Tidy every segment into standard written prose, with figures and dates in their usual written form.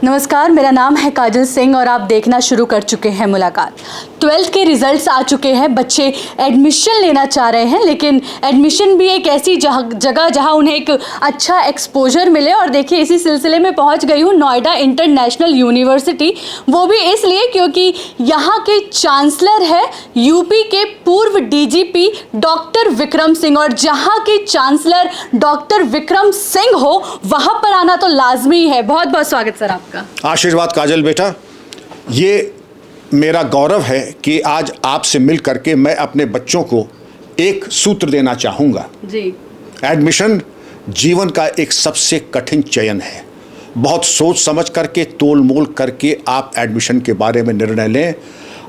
नमस्कार, मेरा नाम है काजल सिंह और आप देखना शुरू कर चुके हैं मुलाकात। 12th के रिजल्ट्स आ चुके हैं, बच्चे एडमिशन लेना चाह रहे हैं, लेकिन एडमिशन भी एक ऐसी जगह जहां उन्हें एक अच्छा एक्सपोजर मिले। और देखिए, इसी सिलसिले में पहुंच गई हूं नोएडा इंटरनेशनल यूनिवर्सिटी, वो भी इसलिए क्योंकि यहाँ के चांसलर है यूपी के पूर्व डीजीपी डॉक्टर विक्रम सिंह। और जहाँ के चांसलर डॉक्टर विक्रम सिंह हो, वहाँ पर आना तो लाजमी है। बहुत बहुत स्वागत सर आपका। आशीर्वाद काजल बेटा, ये मेरा गौरव है कि आज आपसे मिल करके मैं अपने बच्चों को एक सूत्र देना चाहूँगा जी। एडमिशन जीवन का एक सबसे कठिन चयन है। बहुत सोच समझ करके, तोल मोल करके आप एडमिशन के बारे में निर्णय लें।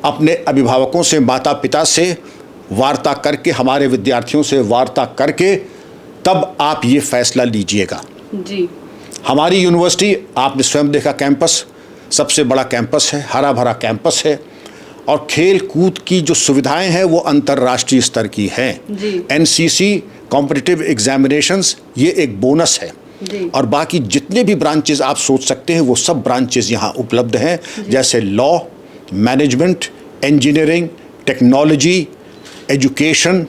अपने अभिभावकों से, माता पिता से वार्ता करके, हमारे विद्यार्थियों से वार्ता करके तब आप ये फैसला लीजिएगा जी। हमारी यूनिवर्सिटी, आपने स्वयं देखा, कैंपस सबसे बड़ा कैंपस है, हरा भरा कैंपस है और खेल कूद की जो सुविधाएं हैं वो अंतर्राष्ट्रीय स्तर की हैं। एनसीसी कॉम्पिटिटिव एग्जामिनेशंस ये एक बोनस है और बाकी जितने भी ब्रांचेस आप सोच सकते हैं वो सब ब्रांचेस यहाँ उपलब्ध हैं, जैसे law, management, engineering, technology, education,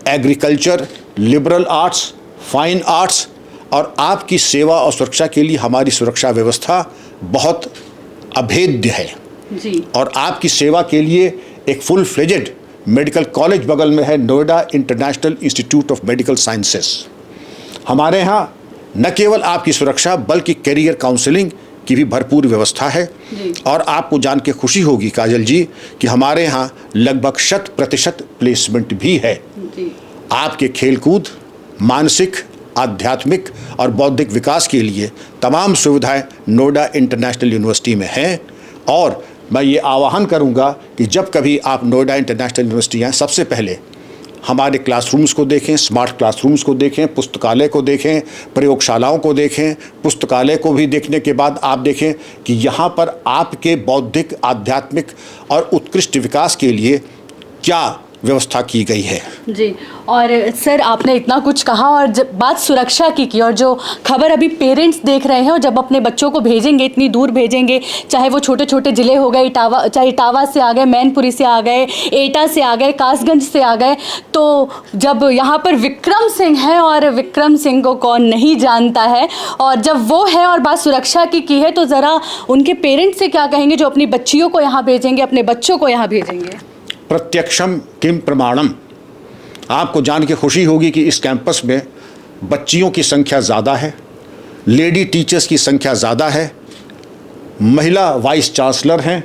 agriculture, liberal arts, fine arts. और आपकी सेवा और सुरक्षा के लिए हमारी सुरक्षा व्यवस्था बहुत अभेद्य है जी। और आपकी सेवा के लिए एक फुल फ्लेजेड मेडिकल कॉलेज बगल में है, Noida international institute of medical sciences. हमारे यहाँ न केवल आपकी सुरक्षा बल्कि करियर काउंसलिंग की भी भरपूर व्यवस्था है। और आपको जान के खुशी होगी काजल जी कि हमारे यहाँ लगभग 100% प्लेसमेंट भी है जी। आपके खेलकूद, मानसिक, आध्यात्मिक और बौद्धिक विकास के लिए तमाम सुविधाएं नोएडा इंटरनेशनल यूनिवर्सिटी में हैं। और मैं ये आह्वान करूंगा कि जब कभी आप नोएडा इंटरनेशनल यूनिवर्सिटी आएँ, सबसे पहले हमारे क्लासरूम्स को देखें, स्मार्ट क्लासरूम्स को देखें, पुस्तकालय को देखें, प्रयोगशालाओं को देखें। पुस्तकालय को भी देखने के बाद आप देखें कि यहाँ पर आपके बौद्धिक, आध्यात्मिक और उत्कृष्ट विकास के लिए क्या व्यवस्था की गई है जी। और सर, आपने इतना कुछ कहा और जब बात सुरक्षा की और जो खबर अभी पेरेंट्स देख रहे हैं, और जब अपने बच्चों को भेजेंगे, इतनी दूर भेजेंगे, चाहे वो छोटे छोटे ज़िले हो गए, चाहे इटावा से आ गए, मैनपुरी से आ गए, एटा से आ गए, कासगंज से आ गए, तो जब यहाँ पर विक्रम सिंह है, और विक्रम सिंह को कौन नहीं जानता है, और जब वो है और बात सुरक्षा की है, तो ज़रा उनके पेरेंट्स से क्या कहेंगे जो अपनी बच्चियों को यहाँ भेजेंगे, अपने बच्चों को यहाँ भेजेंगे। प्रत्यक्षम किम प्रमाणम। आपको जान के खुशी होगी कि इस कैंपस में बच्चियों की संख्या ज़्यादा है, लेडी टीचर्स की संख्या ज़्यादा है, महिला वाइस चांसलर हैं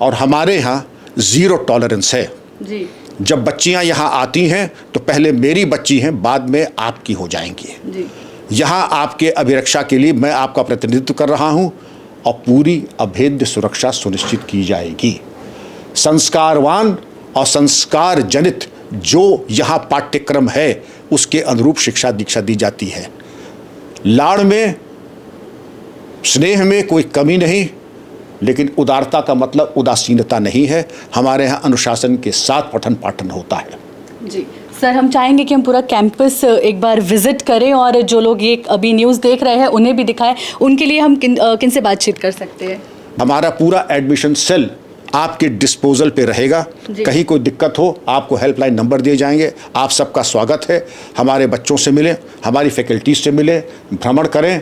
और हमारे यहाँ ज़ीरो टॉलरेंस है जी। जब बच्चियाँ यहाँ आती हैं तो पहले मेरी बच्ची हैं, बाद में आपकी हो जाएंगी जी। यहाँ आपके अभिरक्षा के लिए मैं आपका प्रतिनिधित्व कर रहा हूँ और पूरी अभेद्य सुरक्षा सुनिश्चित की जाएगी। संस्कारवान और संस्कार जनित जो यहाँ पाठ्यक्रम है उसके अनुरूप शिक्षा दीक्षा दी जाती है। लाड़ में, स्नेह में कोई कमी नहीं, लेकिन उदारता का मतलब उदासीनता नहीं है। हमारे यहाँ अनुशासन के साथ पठन पाठन होता है जी। सर, हम चाहेंगे कि हम पूरा कैंपस एक बार विजिट करें और जो लोग ये अभी न्यूज़ देख रहे हैं उन्हें भी दिखाएं। उनके लिए हम किन से बातचीत कर सकते हैं? हमारा पूरा एडमिशन सेल आपके डिस्पोजल पे रहेगा। कहीं कोई दिक्कत हो, आपको हेल्पलाइन नंबर दिए जाएंगे। आप सबका स्वागत है। हमारे बच्चों से मिलें, हमारी फैकल्टी से मिलें, भ्रमण करें,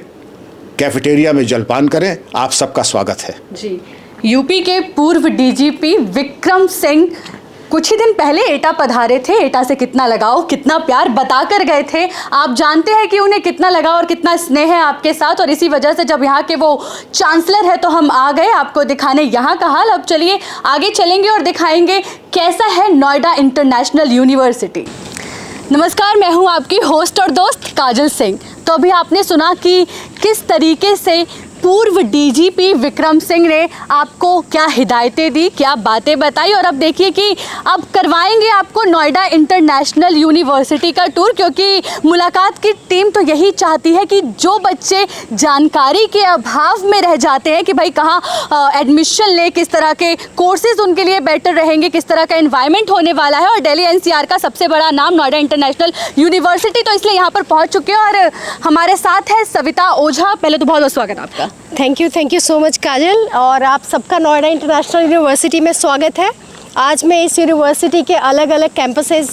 कैफेटेरिया में जलपान करें। आप सबका स्वागत है जी। यूपी के पूर्व डीजीपी विक्रम सिंह कुछ ही दिन पहले एटा पधारे थे। एटा से कितना लगाव, कितना प्यार बता कर गए थे। आप जानते हैं कि उन्हें कितना लगाव और कितना स्नेह है आपके साथ, और इसी वजह से जब यहाँ के वो चांसलर है तो हम आ गए आपको दिखाने यहाँ का हाल। अब चलिए आगे चलेंगे और दिखाएंगे कैसा है नोएडा इंटरनेशनल यूनिवर्सिटी। नमस्कार, मैं हूँ आपकी होस्ट और दोस्त काजल सिंह। तो अभी आपने सुना कि किस तरीके से पूर्व डीजीपी विक्रम सिंह ने आपको क्या हिदायतें दी, क्या बातें बताई, और अब देखिए कि अब करवाएंगे आपको नोएडा इंटरनेशनल यूनिवर्सिटी का टूर, क्योंकि मुलाकात की टीम तो यही चाहती है कि जो बच्चे जानकारी के अभाव में रह जाते हैं कि भाई कहाँ एडमिशन ले, किस तरह के कोर्सेज उनके लिए बेटर रहेंगे, किस तरह का एनवायरनमेंट होने वाला है, और दिल्ली एनसीआर का सबसे बड़ा नाम नोएडा इंटरनेशनल यूनिवर्सिटी, तो इसलिए यहाँ पर पहुँच चुके हैं और हमारे साथ है सविता ओझा। पहले तो बहुत बहुत स्वागत आपका। थैंक यू सो मच काजल। और आप सबका नोएडा इंटरनेशनल यूनिवर्सिटी में स्वागत है। आज मैं इस यूनिवर्सिटी के अलग अलग कैंपसेस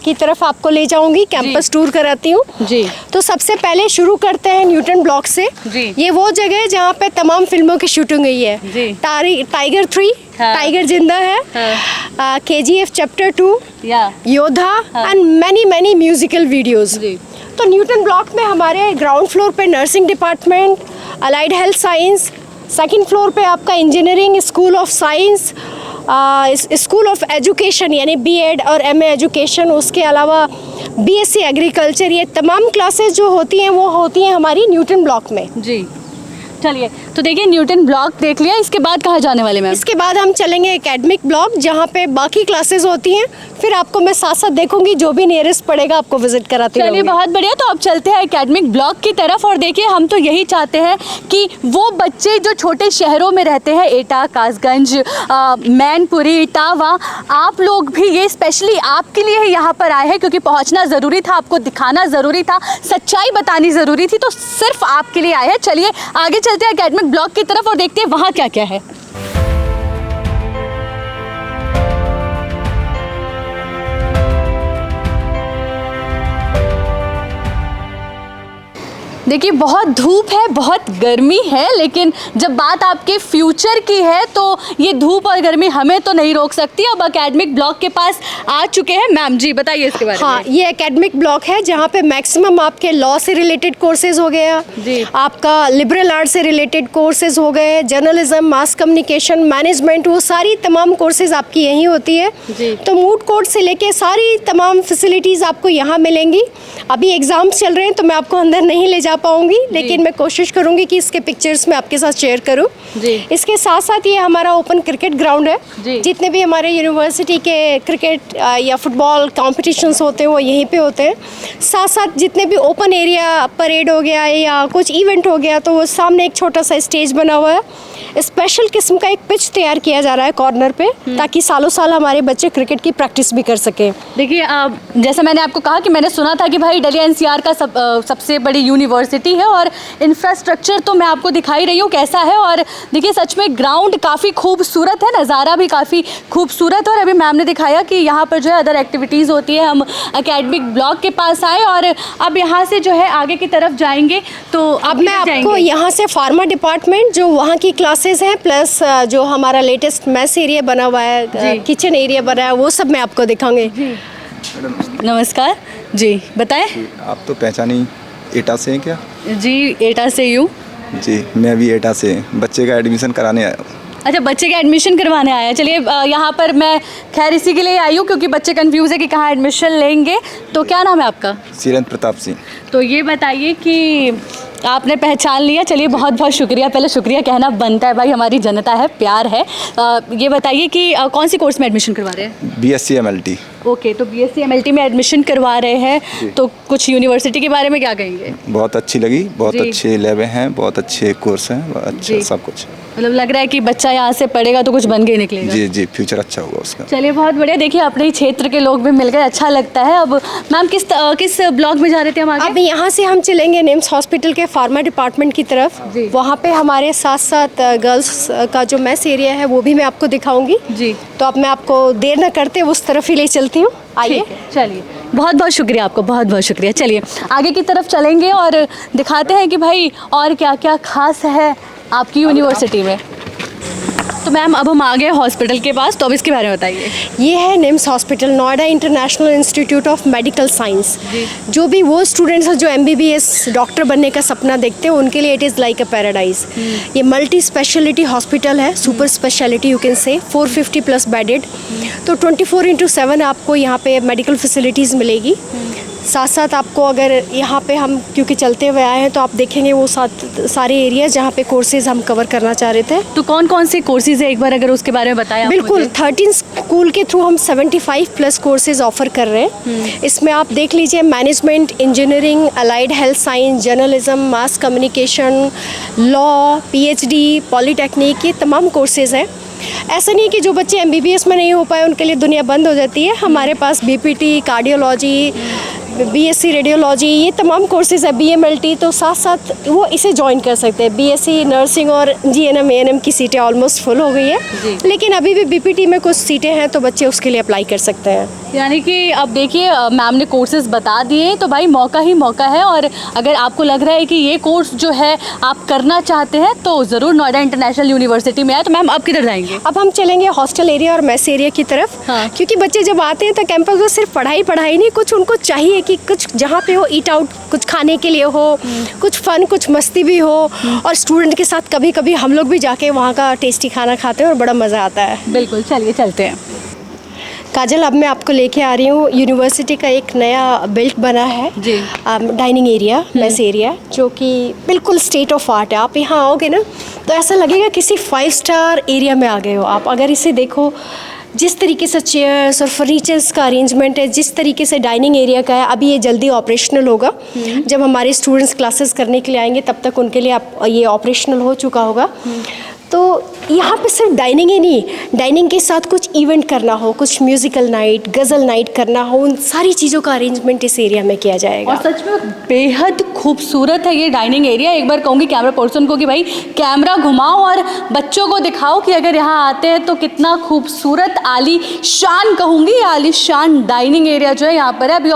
की तरफ आपको ले जाऊंगी, कैंपस टूर कराती हूँ जी। तो सबसे पहले शुरू करते हैं न्यूटन ब्लॉक से जी। ये वो जगह है जहाँ पे तमाम फिल्मों की शूटिंग हुई है। जी। टाइगर 3, हाँ। टाइगर जिंदा है, KGF चैप्टर 2, या योद्धा एंड मैनी म्यूजिकल वीडियोस। जी। तो न्यूटन ब्लॉक में हमारे ग्राउंड फ्लोर पे nursing department, allied health science, second floor पे आपका engineering, school of science, school of education यानी BEd और MA एजुकेशन, उसके अलावा BSc एग्रीकल्चर, ये तमाम क्लासेस जो होती हैं वो होती हैं हमारी न्यूटन ब्लॉक में। जी। चलिए, तो देखिए न्यूटन ब्लॉक देख लिया, इसके बाद कहाँ जाने वाले मैम? इसके बाद हम चलेंगे एकेडमिक ब्लॉक जहाँ पे बाकी क्लासेस होती हैं, फिर आपको मैं साथ साथ देखूंगी, जो भी नियरेस्ट पड़ेगा आपको विजिट कराती चलिए, रहूंगी। बहुत बढ़िया। तो अब चलते हैं एकेडमिक ब्लॉक की तरफ। और देखिए, हम तो यही चाहते हैं कि वो बच्चे जो छोटे शहरों में रहते हैं, एटा, कासगंज, मैनपुरी, इटावा, आप लोग भी ये स्पेशली आपके लिए ही यहाँ पर आए हैं, क्योंकि पहुँचना ज़रूरी था, आपको दिखाना ज़रूरी था, सच्चाई बतानी ज़रूरी थी, तो सिर्फ आपके लिए आए हैं। चलिए आगे चलते हैं एकेडमिक ब्लॉक की तरफ और देखते हैं वहाँ क्या क्या है। देखिए, बहुत धूप है, बहुत गर्मी है, लेकिन जब बात आपके फ्यूचर की है तो ये धूप और गर्मी हमें तो नहीं रोक सकती। अब एकेडमिक ब्लॉक के पास आ चुके हैं मैम जी, बताइए इसके बारे में। हाँ, ये एकेडमिक ब्लॉक है जहाँ पे मैक्सिमम आपके लॉ से रिलेटेड कोर्सेज हो गया जी। आपका लिबरल आर्ट से रिलेटेड कोर्सेज हो गए, जर्नलिज्म, मास कम्युनिकेशन, मैनेजमेंट, वो सारी तमाम कोर्सेज आपकी यहीं होती है जी। तो मूड कोर्ट से लेके सारी तमाम फैसिलिटीज़ आपको यहाँ मिलेंगी। अभी एग्ज़ाम्स चल रहे हैं तो मैं आपको अंदर नहीं ले जा पाऊंगी, लेकिन मैं कोशिश करूंगी कि इसके पिक्चर्स मैं आपके साथ शेयर करूं। जी। इसके साथ साथ ये हमारा ओपन क्रिकेट ग्राउंड है। जी। जितने भी हमारे यूनिवर्सिटी के क्रिकेट या फुटबॉल कॉम्पिटिशंस होते हैं वो यहीं पे होते हैं। साथ साथ जितने भी ओपन एरिया, परेड हो गया या कुछ इवेंट हो गया, तो वो सामने एक छोटा सा स्टेज बना हुआ है। स्पेशल किस्म का एक पिच तैयार किया जा रहा है कॉर्नर पे, ताकि सालों साल हमारे बच्चे क्रिकेट की प्रैक्टिस भी कर सकें। देखिए, जैसा मैंने आपको कहा कि मैंने सुना था कि भाई डलिया NCR का सबसे बड़ी यूनिवर्सिटी है, और इंफ्रास्ट्रक्चर तो मैं आपको दिखाई रही हूँ कैसा है। और देखिए, सच में ग्राउंड काफ़ी खूबसूरत है, नज़ारा भी काफ़ी खूबसूरत है। और अभी मैम ने दिखाया कि यहाँ पर जो है अदर एक्टिविटीज़ होती है। हम एकेडमिक ब्लॉक के पास आए और अब यहाँ से जो है आगे की तरफ जाएंगे। तो अब मैं आपको यहाँ से फार्मा डिपार्टमेंट, जो वहाँ की क्लासेस हैं, प्लस जो हमारा लेटेस्ट मैस एरिया बना हुआ है, किचन एरिया बना है, वो सब मैं आपको दिखाऊंगी। नमस्कार जी, बताएं। आप तो पहचानी एटा से हैं क्या? जी, एटा से यूँ। जी, मैं भी एटा से बच्चे का एडमिशन कराने आया हूँ। अच्छा, बच्चे का एडमिशन करवाने आया है। चलिए, यहाँ पर मैं खैर इसी के लिए आई हूँ क्योंकि बच्चे कंफ्यूज है कि कहाँ एडमिशन लेंगे। तो क्या नाम है आपका? सीरेंद्र प्रताप सिंह। तो ये बताइए कि आपने पहचान लिया। चलिए, बहुत बहुत शुक्रिया। पहले शुक्रिया कहना बनता है भाई, हमारी जनता है, प्यार है। ये बताइए कि कौन सी कोर्स में एडमिशन करवा रहे हैं? BSc MLT। ओके, तो BSc MLT में एडमिशन करवा रहे हैं। तो कुछ यूनिवर्सिटी के बारे में क्या कहेंगे? बहुत अच्छी लगी, बहुत जी। अच्छे लैबें हैं, बहुत अच्छे कोर्स हैं, अच्छा जी। सब कुछ। मतलब लग रहा है कि बच्चा यहाँ से पढ़ेगा तो कुछ बन के निकलेगा। जी जी, फ्यूचर अच्छा होगा उसका। चलिए, बहुत बढ़िया। देखिए, अपने ही क्षेत्र के लोग भी मिल गए, अच्छा लगता है। अब मैम किस ब्लॉक में जा रहे थे हम आगे? अब यहाँ से हम चलेंगे निम्स हॉस्पिटल के फार्मा डिपार्टमेंट की तरफ। जी। वहाँ पे हमारे साथ साथ गर्ल्स का जो मैस एरिया है वो भी मैं आपको दिखाऊंगी। जी। तो अब मैं आपको देर न करते उस तरफ ही ले चलती हूँ, आइए। ठीक है, चलिए, बहुत बहुत शुक्रिया आपको, बहुत बहुत शुक्रिया। चलिए आगे की तरफ चलेंगे और दिखाते हैं कि भाई और क्या क्या खास है आपकी यूनिवर्सिटी में। तो मैम, अब हम आ गए हॉस्पिटल के पास, तो अब इसके बारे में बताइए। ये है NIMS hospital, Noida international institute of medical science. जो भी वो स्टूडेंट्स हैं जो MBBS डॉक्टर बनने का सपना देखते हैं, उनके लिए it is like a paradise. ये मल्टी स्पेशलिटी हॉस्पिटल है, super speciality you can say, 450+ bedded. तो 24/7 आपको यहाँ पे मेडिकल फैसिलिटीज़ मिलेगी। साथ साथ आपको अगर यहाँ पे हम क्योंकि चलते हुए आए हैं तो आप देखेंगे वो सारे एरियाज जहाँ पे कोर्सेज हम कवर करना चाह रहे थे। तो कौन कौन से कोर्सेज है, एक बार अगर उसके बारे में बताएं आप बिल्कुल, मुझे। 13 स्कूल के थ्रू हम 75+ कोर्सेज ऑफर कर रहे हैं। इसमें आप देख लीजिए, management, engineering, allied health science, journalism, mass communication, law, PhD, polytechnic, ये तमाम कोर्सेज हैं। ऐसा नहीं है कि जो बच्चे MBBS में नहीं हो पाए उनके लिए दुनिया बंद हो जाती है। हमारे पास BPT, कार्डियोलॉजी, BSc रेडियोलॉजी, ये तमाम कोर्सेज़ है, BMLT, तो साथ साथ वो इसे ज्वाइन कर सकते हैं। BSc नर्सिंग और GNM ANM की सीटें ऑलमोस्ट फुल हो गई है, लेकिन अभी भी BPT में कुछ सीटें हैं तो बच्चे उसके लिए अप्लाई कर सकते हैं। यानी कि अब देखिए मैम ने कोर्सेज बता दिए, तो भाई मौका ही मौका है। और अगर आपको लग रहा है कि ये कोर्स जो है आप करना चाहते हैं तो ज़रूर नोएडा इंटरनेशनल यूनिवर्सिटी में आए। तो मैम आप किधर जाएंगे? अब हम चलेंगे हॉस्टल एरिया और मेस एरिया की तरफ। हाँ। क्योंकि बच्चे जब आते हैं तो कैंपस में सिर्फ पढ़ाई नहीं, कुछ उनको चाहिए कि कुछ जहाँ पे हो ईट आउट, कुछ खाने के लिए हो, कुछ फन, कुछ मस्ती भी हो। और स्टूडेंट के साथ कभी कभी हम लोग भी जाके वहाँ का टेस्टी खाना खाते हैं और बड़ा मज़ा आता है। बिल्कुल, चलिए चलते हैं। काजल, अब मैं आपको लेके आ रही हूँ, यूनिवर्सिटी का एक नया बिल्ट बना है जी। डाइनिंग एरिया, मेस एरिया, जो कि बिल्कुल स्टेट ऑफ आर्ट है। आप यहाँ आओगे ना तो ऐसा लगेगा किसी 5 स्टार एरिया में आ गए हो आप। अगर इसे देखो, जिस तरीके से चेयर्स और फर्नीचर्स का अरेंजमेंट है, जिस तरीके से डाइनिंग एरिया का है, अभी ये जल्दी ऑपरेशनल होगा। जब हमारे स्टूडेंट्स क्लासेस करने के लिए आएंगे तब तक उनके लिए ये ऑपरेशनल हो चुका होगा। तो यहाँ पे सिर्फ डाइनिंग ही नहीं, डाइनिंग के साथ कुछ इवेंट करना हो, कुछ म्यूज़िकल नाइट, गज़ल नाइट करना हो, उन सारी चीज़ों का अरेंजमेंट इस एरिया में किया जाएगा। और सच में बेहद खूबसूरत है ये डाइनिंग एरिया। एक बार कहूँगी कैमरा पर्सन को कि भाई कैमरा घुमाओ और बच्चों को दिखाओ कि अगर यहाँ आते हैं तो कितना खूबसूरत आलीशान, कहूँगी आलीशान डाइनिंग एरिया जो है यहाँ पर है। अभी